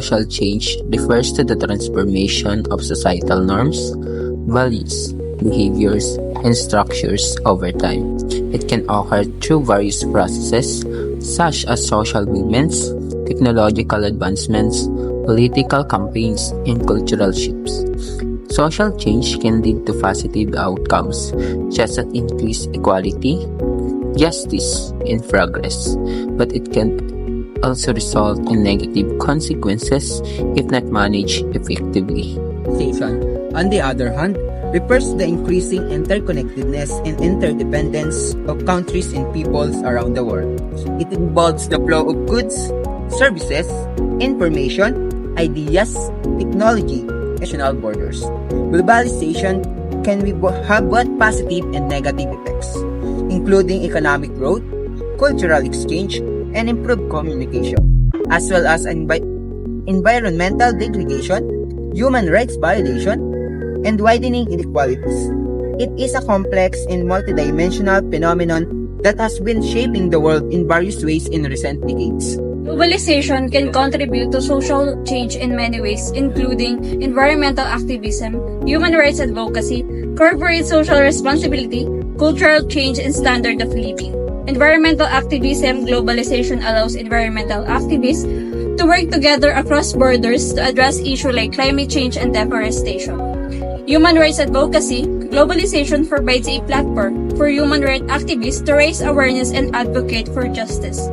social change refers to the transformation of societal norms, values, behaviors, and structures over time. It can occur through various processes such as social movements, technological advancements, political campaigns, and cultural shifts. Social change can lead to positive outcomes such as increased equality, justice, and progress, but it can also result in negative consequences if not managed effectively. Globalization, on the other hand, refers to the increasing interconnectedness and interdependence of countries and peoples around the world. It involves the flow of goods, services, information, ideas, technology, national borders. Globalization can have both positive and negative effects, including economic growth, cultural exchange, and improved communication, as well as environmental degradation, human rights violation, and widening inequalities. It is a complex and multidimensional phenomenon that has been shaping the world in various ways in recent decades. Globalization can contribute to social change in many ways, including environmental activism, human rights advocacy, corporate social responsibility, cultural change, and standard of living. Environmental activism. Globalization allows environmental activists to work together across borders to address issues like climate change and deforestation. Human rights advocacy. Globalization provides a platform for human rights activists to raise awareness and advocate for justice.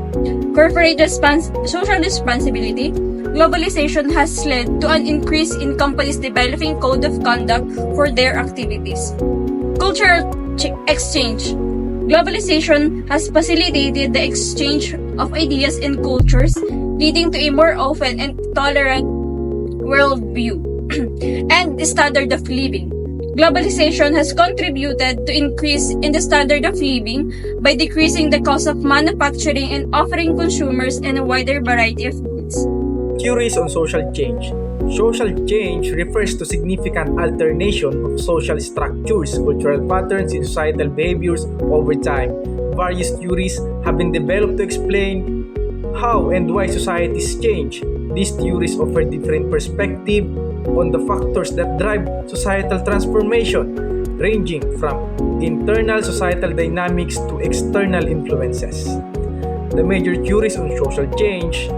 Corporate social responsibility. Globalization has led to an increase in companies developing code of conduct for their activities. Cultural exchange. Globalization has facilitated the exchange of ideas and cultures, leading to a more open and tolerant worldview and the standard of living. Globalization has contributed to increase in the standard of living by decreasing the cost of manufacturing and offering consumers a wider variety of goods. Theories on social change. Social change refers to significant alternation of social structures, cultural patterns, and societal behaviors over time. Various theories have been developed to explain how and why societies change. These theories offer different perspectives on the factors that drive societal transformation, ranging from internal societal dynamics to external influences. The major theories on social change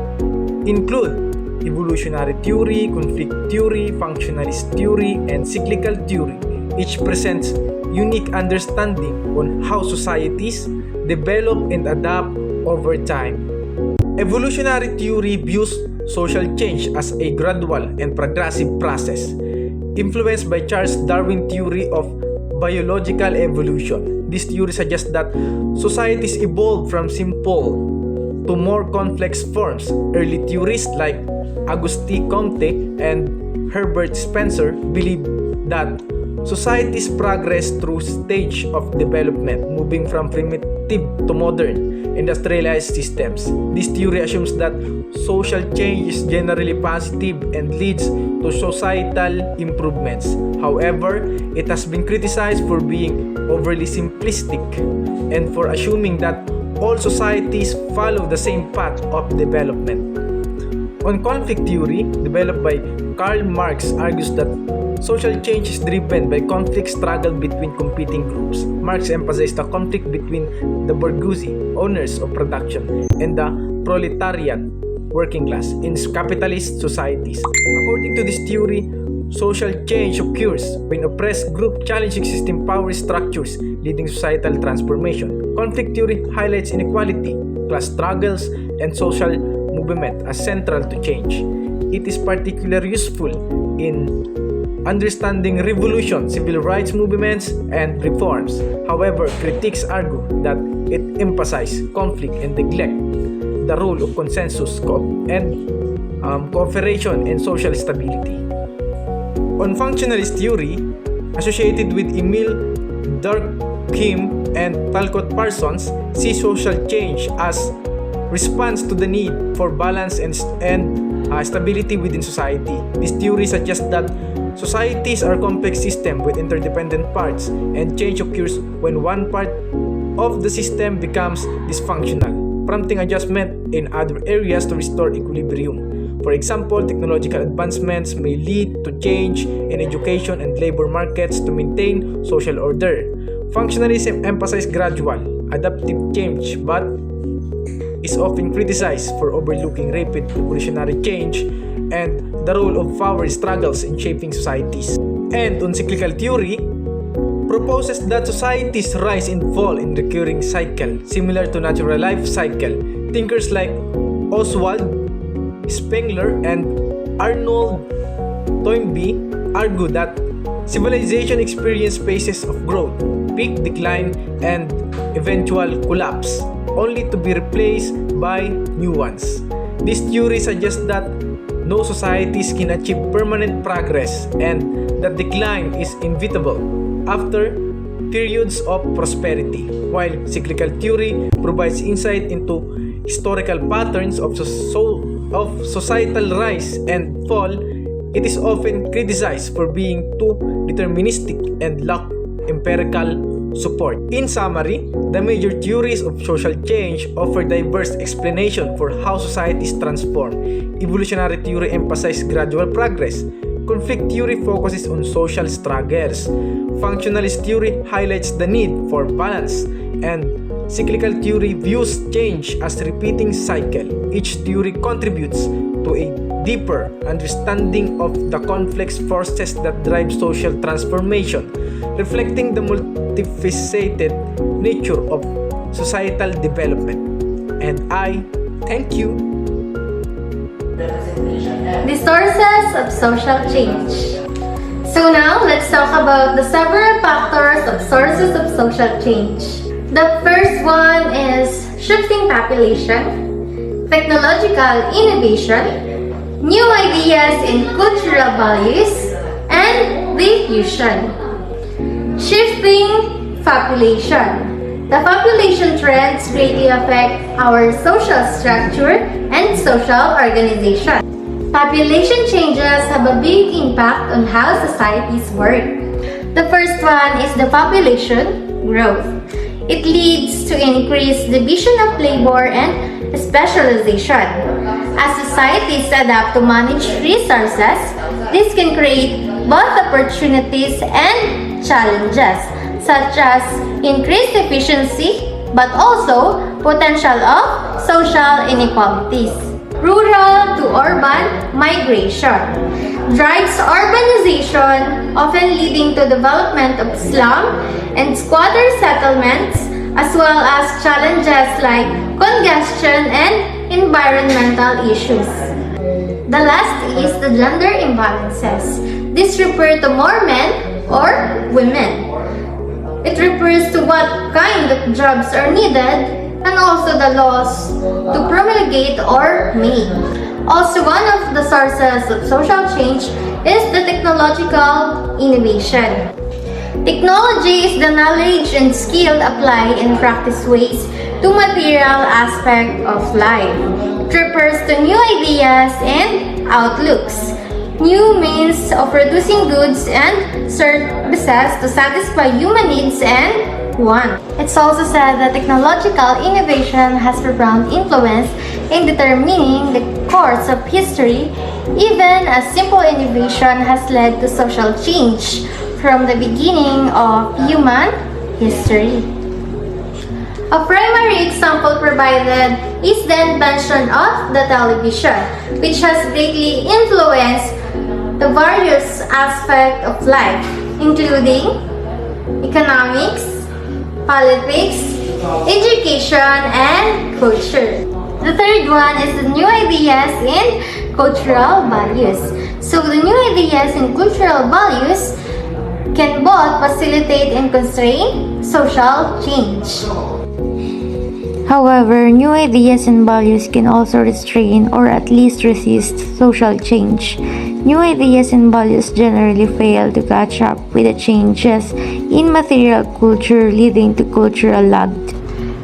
include evolutionary theory, conflict theory, functionalist theory, and cyclical theory. Each presents unique understanding on how societies develop and adapt over time. Evolutionary theory views social change as a gradual and progressive process, influenced by Charles Darwin's theory of biological evolution. This theory suggests that societies evolve from simple to more complex forms. Early theorists like Auguste Comte and Herbert Spencer believe that societies progress through stage of development, moving from primitive to modern, industrialized systems. This theory assumes that social change is generally positive and leads to societal improvements. However, it has been criticized for being overly simplistic and for assuming that all societies follow the same path of development. On conflict theory, developed by Karl Marx, argues that social change is driven by conflict struggle between competing groups. Marx emphasized the conflict between the bourgeoisie, owners of production, and the proletariat, working class, in capitalist societies. According to this theory, social change occurs when oppressed groups challenge existing power structures, leading to societal transformation. Conflict theory highlights inequality, class struggles, and social movement as central to change. It is particularly useful in understanding revolution, civil rights movements, and reforms. However, critics argue that it emphasizes conflict and neglect the role of consensus and cooperation and social stability. On functionalist theory, associated with Emile Durkheim and Talcott Parsons, see social change as response to the need for balance and stability within society. This theory suggests that societies are complex systems with interdependent parts, and change occurs when one part of the system becomes dysfunctional, prompting adjustment in other areas to restore equilibrium. For example, technological advancements may lead to change in education and labor markets to maintain social order. Functionalism emphasizes gradual, adaptive change but is often criticized for overlooking rapid evolutionary change and the role of power struggles in shaping societies. And on cyclical theory, proposes that societies rise and fall in recurring cycle similar to natural life cycle. Thinkers like Oswald Spengler and Arnold Toynbee argue that civilization experiences phases of growth, peak decline, and eventual collapse, only to be replaced by new ones. This theory suggests that no societies can achieve permanent progress and that decline is inevitable after periods of prosperity, while cyclical theory provides insight into historical patterns of societal rise and fall. It is often criticized for being too deterministic and lack empirical support. In summary, the major theories of social change offer diverse explanations for how societies transform. Evolutionary theory emphasizes gradual progress. Conflict theory focuses on social struggles. Functionalist theory highlights the need for balance, and cyclical theory views change as a repeating cycle. Each theory contributes to a deeper understanding of the complex forces that drive social transformation, reflecting the multifaceted nature of societal development. And I thank you. The sources of social change. So now, let's talk about the several factors of sources of social change. The first one is shifting population, technological innovation, new ideas in cultural values, and diffusion. Shifting population. The population trends greatly affect our social structure and social organization. Population changes have a big impact on how societies work. The first one is the population growth. It leads to increased division of labor and specialization. As societies adapt to manage resources, this can create both opportunities and challenges, such as increased efficiency but also potential of social inequalities. Rural to urban migration drives urbanization, often leading to development of slum and squatter settlements, as well as challenges like congestion and environmental issues. The last is the gender imbalances. This refers to more men or women. It refers to what kind of jobs are needed and also the laws to promulgate or make. Also, one of the sources of social change is the technological innovation. Technology is the knowledge and skill applied in practice ways to material aspect of life. It refers to new ideas and outlooks, new means of producing goods and services to satisfy human needs and want. It's also said that technological innovation has profound influence in determining the course of history. Even a simple innovation has led to social change from the beginning of human history. A primary example provided is the invention of the television, which has greatly influenced the various aspects of life, including economics, politics, education, and culture. The third one is the new ideas in cultural values. So the new ideas in cultural values can both facilitate and constrain social change. However, new ideas and values can also restrain or at least resist social change. New ideas and values generally fail to catch up with the changes in material culture, leading to cultural lag.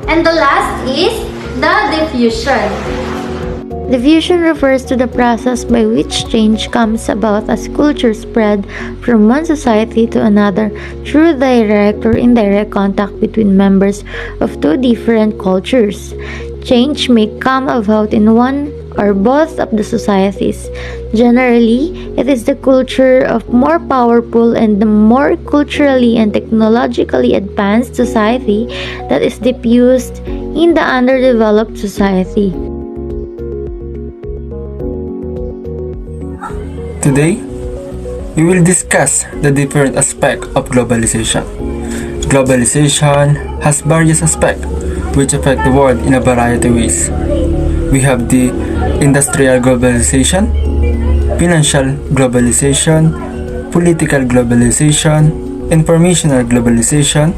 And the last is the diffusion. Diffusion refers to the process by which change comes about as culture spread from one society to another through direct or indirect contact between members of two different cultures. Change may come about in one or both of the societies. Generally, it is the culture of more powerful and the more culturally and technologically advanced society that is diffused in the underdeveloped society. Today, we will discuss the different aspects of globalization. Globalization has various aspects which affect the world in a variety of ways. We have the industrial globalization, financial globalization, political globalization, informational globalization,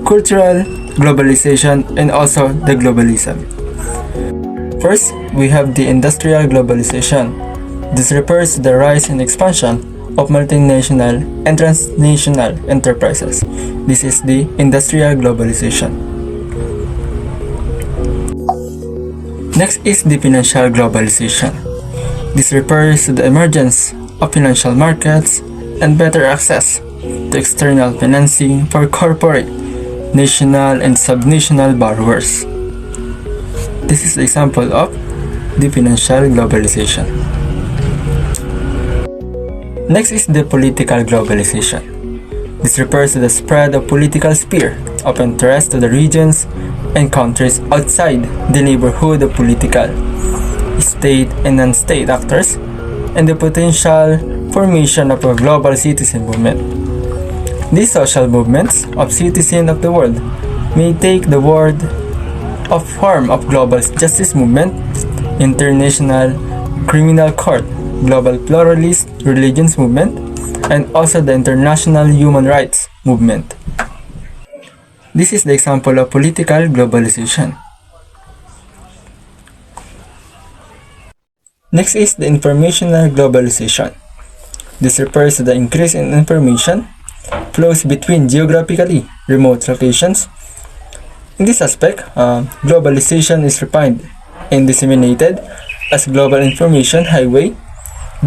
cultural globalization, and also the globalism. First, we have the industrial globalization. This refers to the rise and expansion of multinational and transnational enterprises. This is the industrial globalization. Next is the financial globalization. This refers to the emergence of financial markets and better access to external financing for corporate, national, and subnational borrowers. This is the example of the financial globalization. Next is the political globalization. This refers to the spread of political sphere of interest to the regions and countries outside the neighborhood of political, state, and non-state actors, and the potential formation of a global citizen movement. These social movements of citizens of the world may take the word of form of global justice movement, international criminal court, global pluralist religions movement, and also the international human rights movement. This is the example of political globalization. Next is the informational globalization. This refers to the increase in information flows between geographically remote locations. In this aspect, globalization is refined and disseminated as global information highway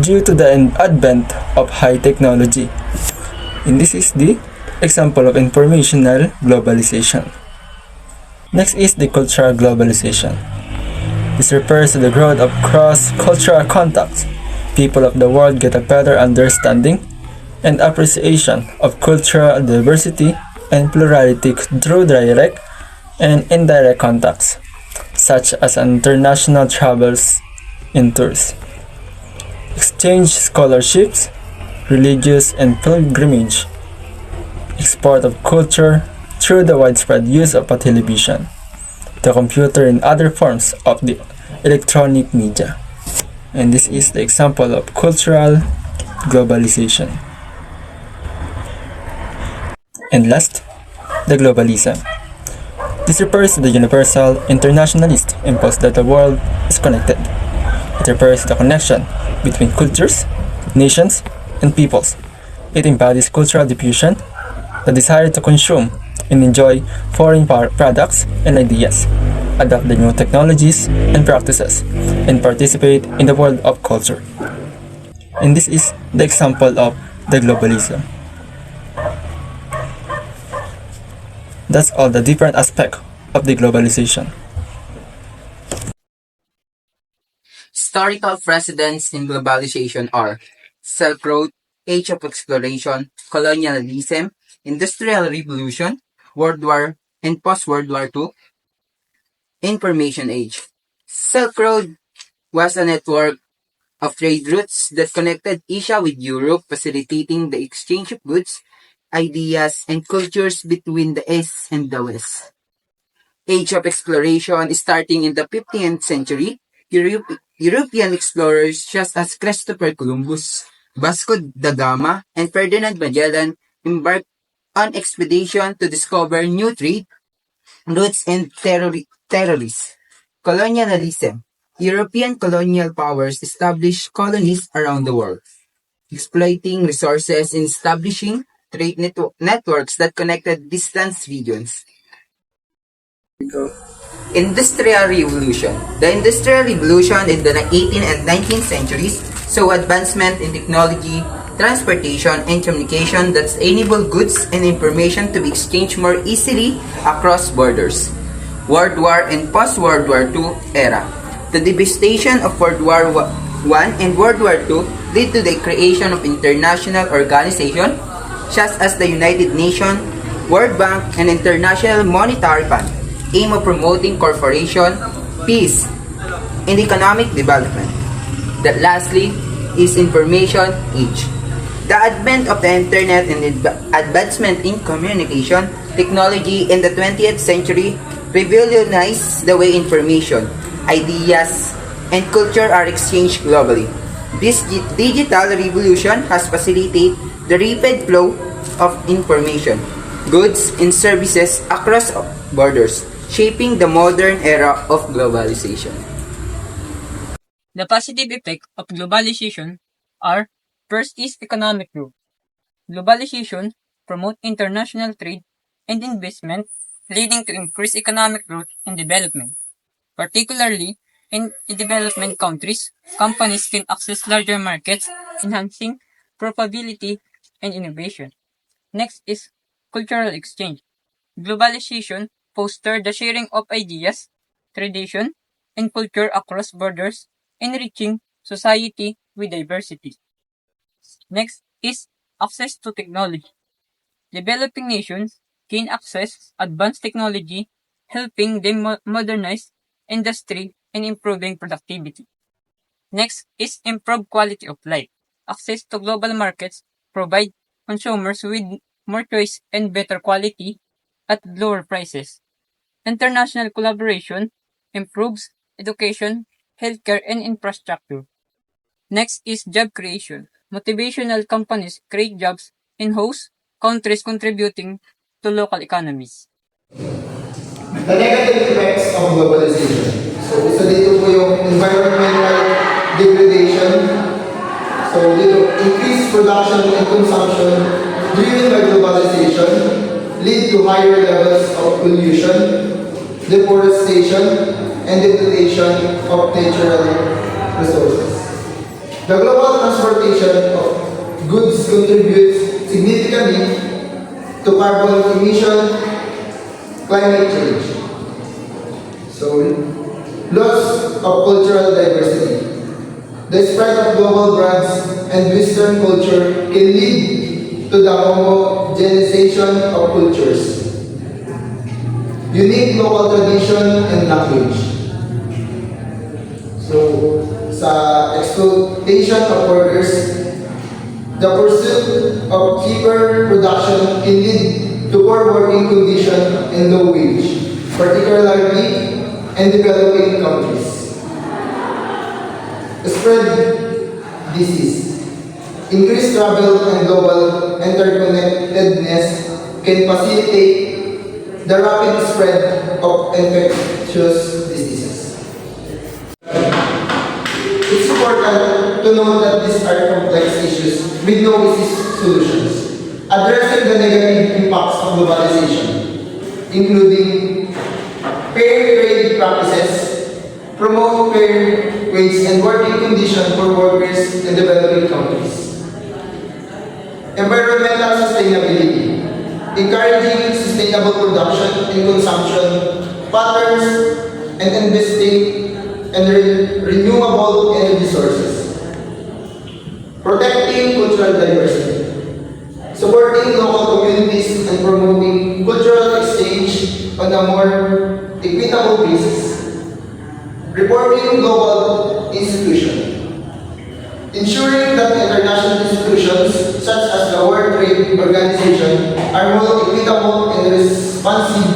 due to the advent of high technology. And this is the example of informational globalization. Next is the cultural globalization. This refers to the growth of cross-cultural contacts. People of the world get a better understanding and appreciation of cultural diversity and plurality through direct and indirect contacts, such as international travels and tours, exchange scholarships, religious and pilgrimage, export of culture through the widespread use of a television, the computer, and other forms of the electronic media. And this is the example of cultural globalization. And last, the globalism. This refers to the universal internationalist impulse that the world is connected. It refers to the connection between cultures, nations, and peoples. It embodies cultural diffusion, the desire to consume and enjoy foreign products and ideas, adopt the new technologies and practices, and participate in the world of culture. And this is the example of the globalism. That's all the different aspects of the globalization. Historical precedents in globalization are Silk Road, Age of Exploration, Colonialism, Industrial Revolution, World War and Post-World War II, Information Age. Silk Road was a network of trade routes that connected Asia with Europe, facilitating the exchange of goods, ideas, and cultures between the East and the West. Age of Exploration, starting in the 15th century, European explorers such as Christopher Columbus, Vasco da Gama, and Ferdinand Magellan embarked on expedition to discover new trade routes and terrorists. Colonialism. European colonial powers established colonies around the world, exploiting resources and establishing trade networks that connected distant regions. Industrial Revolution. The Industrial Revolution in the 18th and 19th centuries saw advancement in technology, transportation, and communication that enabled goods and information to be exchanged more easily across borders. World War and Post-World War II era. The devastation of World War I and World War II led to the creation of international organizations such as the United Nations, World Bank, and International Monetary Fund, aim of promoting cooperation, peace, and economic development. That lastly is information age. The advent of the internet and the advancement in communication technology in the 20th century revolutionized the way information, ideas, and culture are exchanged globally. This digital revolution has facilitated the rapid flow of information, goods, and services across borders, shaping the modern era of globalization. The positive effects of globalization are: first is economic growth. Globalization promotes international trade and investment, leading to increased economic growth and development. Particularly in development countries, companies can access larger markets, enhancing profitability and innovation. Next is cultural exchange. Globalization fosters the sharing of ideas, tradition, and culture across borders, enriching society with diversity. Next is access to technology. Developing nations gain access advanced technology, helping them modernize industry and improving productivity. Next is improved quality of life. Access to global markets provide consumers with more choice and better quality at lower prices. International collaboration improves education, healthcare, and infrastructure. Next is job creation. Motivational companies create jobs in host countries, contributing to local economies. The negative effects of globalization. So, isa dito po yung environmental degradation. So, dito, increased production and consumption driven by globalization lead to higher levels of pollution, deforestation, and depletion of natural resources. The global transportation of goods contributes significantly to carbon emission, climate change. So, loss of cultural diversity. The spread of global brands and Western culture can lead to the homogenization of cultures, unique local tradition and language. So, sa exploitation of workers, the pursuit of cheaper production can lead to poor working condition and low wage, particularly in developing countries. Spread disease. Increased travel and global interconnectedness can facilitate the rapid spread of infectious diseases. It's important to know that these are complex issues with no easy solutions. Addressing the negative impacts of globalization, including fair trade practices, promote fair wage and working conditions for workers in developing countries. Environmental sustainability, encouraging sustainable production and consumption patterns and investing in renewable energy sources. Protecting cultural diversity, supporting local communities and promoting cultural exchange on a more equitable basis. Reporting global institutions, ensuring that international institutions such as the World Trade Organization are more equitable and responsive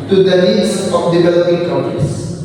to the needs of developing countries.